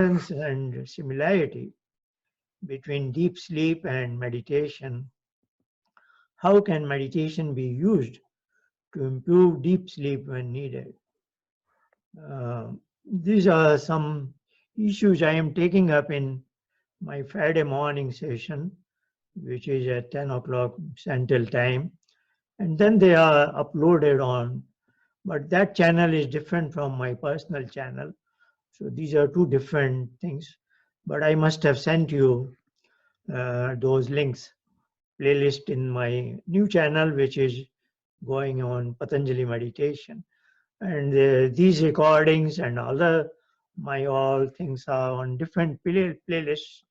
difference and similarity between deep sleep and meditation. How can meditation be used to improve deep sleep when needed? These are some issues I am taking up in my Friday morning session, which is at 10 o'clock Central Time. And then they are uploaded on, but that channel is different from my personal channel. So these are two different things. But I must have sent you those links, playlist in my new channel, which is going on Patanjali meditation. And these recordings and other my all things are on different playlists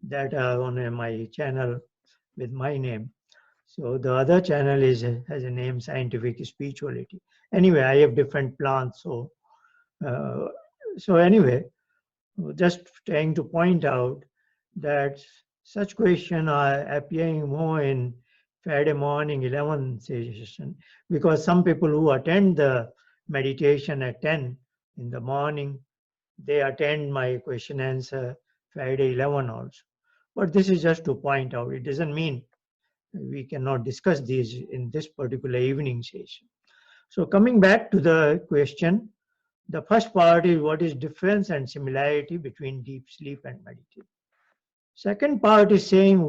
that are on my channel with my name. So the other channel has a name, Scientific Spirituality. Anyway, I have different plans. Uh, so anyway, just trying to point out that such questions are appearing more in Friday morning 11 session, because some people who attend the meditation at 10 in the morning, they attend my question answer Friday 11 also. But this is just to point out. It doesn't mean we cannot discuss these in this particular evening session. So coming back to the question, the first part is what is difference and similarity between deep sleep and meditation. Second part is saying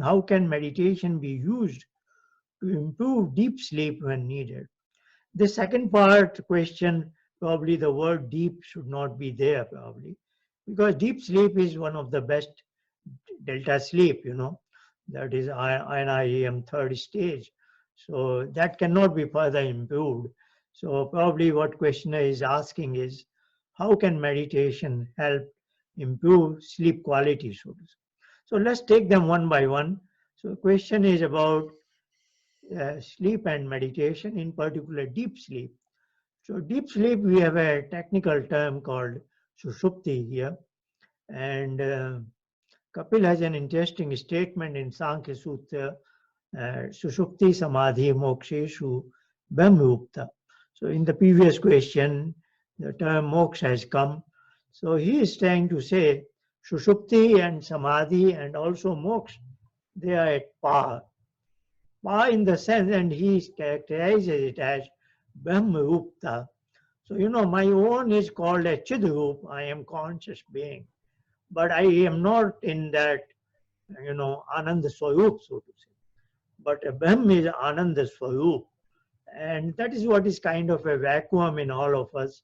how can meditation be used to improve deep sleep when needed. The second part question, probably the word deep should not be there probably, because deep sleep is one of the best delta sleep, that is NREM third stage. So that cannot be further improved. So probably what questioner is asking is, how can meditation help improve sleep quality? So let's take them one by one. So question is about sleep and meditation, in particular deep sleep. So deep sleep, we have a technical term called sushupti here. And Kapil has an interesting statement in Sankhya Sutra, Sushupti Samadhi Moksheshu Brahmrupta. So in the previous question, the term moksha has come. So he is trying to say Sushupti and Samadhi and also moksha, they are at par. Par in the sense, and he characterizes it as Brahmrupta. So, my own is called a Chidrup. I am conscious being. But I am not in that, Ananda Swarup, so to say. But Brahm is Ananda Swarup. And that is what is kind of a vacuum in all of us.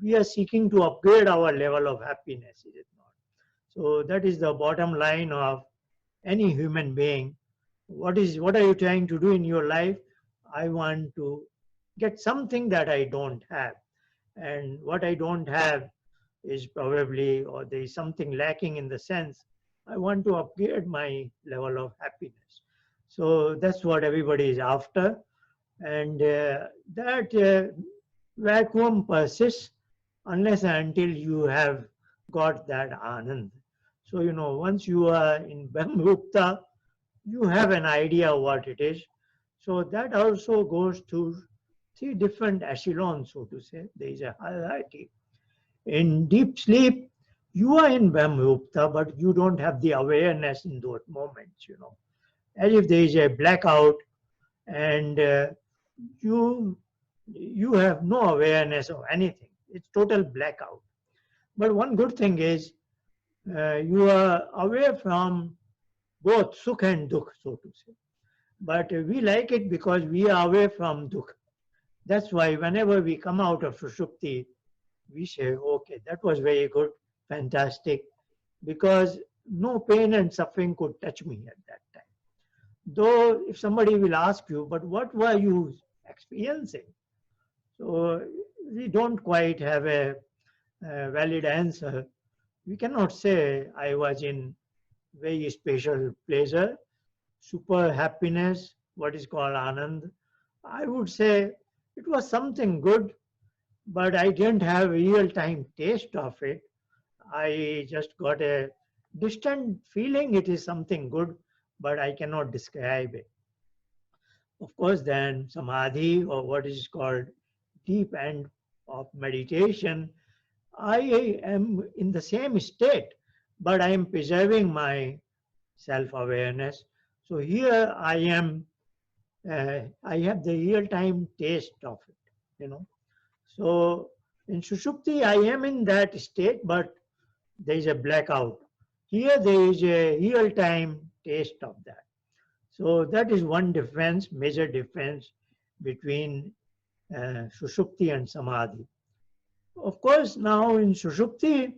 We are seeking to upgrade our level of happiness, is it not? So that is the bottom line of any human being. What are you trying to do in your life? I want to get something that I don't have. And what I don't have is probably, or there is something lacking in the sense, I want to upgrade my level of happiness. So that's what everybody is after. And that vacuum persists unless and until you have got that anand. So, once you are in Brahmgupta, you have an idea what it is. So that also goes to three different echelons, so to say. There is a hierarchy. In deep sleep, you are in Brahmgupta, but you don't have the awareness in those moments, as if there is a blackout and you have no awareness of anything. It's total blackout. But one good thing is you are aware from both sukh and dukh, so to say. But we like it because we are away from dukh. That's why whenever we come out of Sushupti, we say, okay, that was very good, fantastic, because no pain and suffering could touch me at that time. Though if somebody will ask you, but what were you experiencing? So we don't quite have a valid answer. We cannot say I was in very special pleasure, super happiness, what is called Anand. I would say it was something good, but I didn't have real time taste of it. I just got a distant feeling it is something good, but I cannot describe it. Of course, then samadhi, or what is called deep end of meditation, I am in the same state, but I am preserving my self-awareness. So here I have the real-time taste of it, you know. So in Sushupti, I am in that state, but there is a blackout. Here there is a real-time taste of that. So that is one difference, major difference between Sushupti and Samadhi. Of course, now in Sushupti,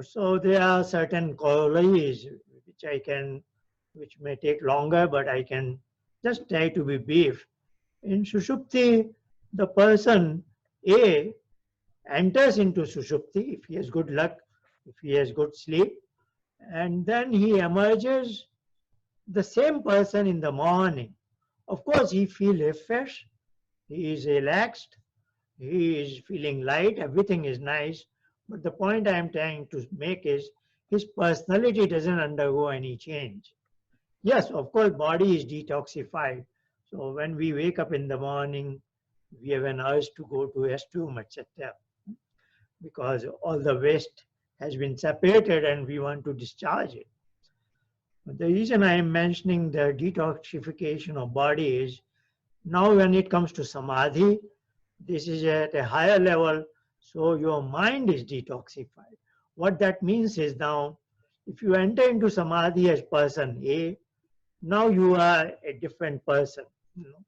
so there are certain corollaries which may take longer, but I can just try to be brief. In Sushupti, the person A enters into Sushupti if he has good luck, if he has good sleep, and then he emerges the same person in the morning. Of course, he feels refreshed, he is relaxed, he is feeling light, everything is nice. But the point I am trying to make is his personality doesn't undergo any change. Yes, of course, body is detoxified. So when we wake up in the morning, we have an urge to go to restroom, etc. Because all the waste has been separated and we want to discharge it. But the reason I am mentioning the detoxification of body is now when it comes to samadhi, this is at a higher level, so your mind is detoxified. What that means is now, if you enter into samadhi as person A, now you are a different person. You know?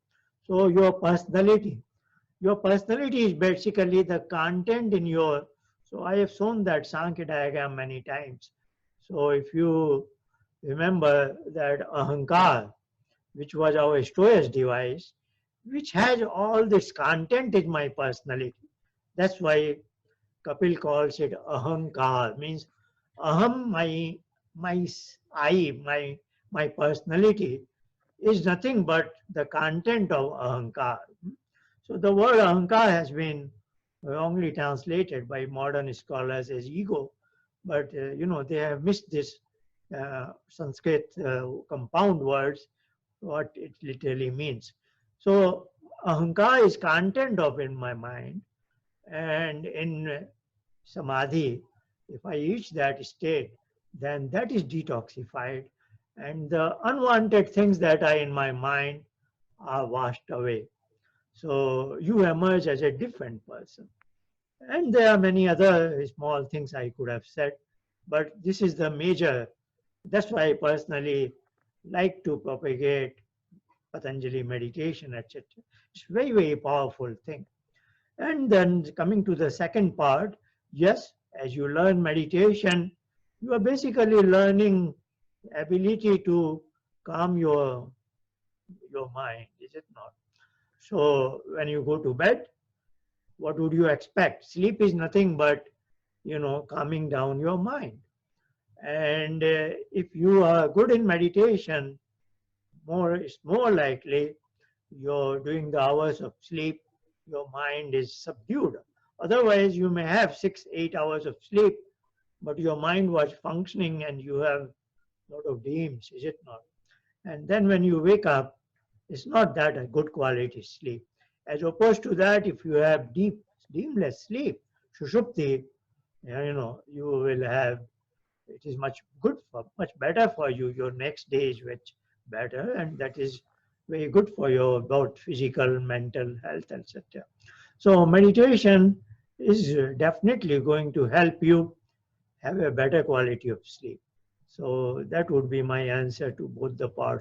So your personality is basically the content in your. So I have shown that Sankhya diagram many times. So if you remember that ahankar, which was our storage device, which has all this content in my personality. That's why Kapil calls it ahankar, means aham, my my personality is nothing but the content of ahankar. So the word ahankar has been wrongly translated by modern scholars as ego, but they have missed this Sanskrit compound words, what it literally means. So ahankar is content of in my mind, and in samadhi, if I reach that state, then that is detoxified, and the unwanted things that are in my mind are washed away. So you emerge as a different person. And there are many other small things I could have said, but this is the major. That's why I personally like to propagate Patanjali meditation, etc. It's very, very powerful thing. And then coming to the second part, yes, as you learn meditation, you are basically learning ability to calm your mind, is it not? So when you go to bed, what would you expect? Sleep is nothing but, calming down your mind. And if you are good in meditation, it's more likely you're doing the hours of sleep, your mind is subdued. Otherwise, you may have 6-8 hours of sleep, but your mind was functioning and you have a lot of dreams, is it not? And then when you wake up, it's not that a good quality sleep. As opposed to that, if you have deep, dreamless sleep, Sushupti, you will have, it is much better for you. Your next day is much better, and that is very good for your both physical, mental health, etc. So meditation is definitely going to help you have a better quality of sleep. So that would be my answer to both the parts.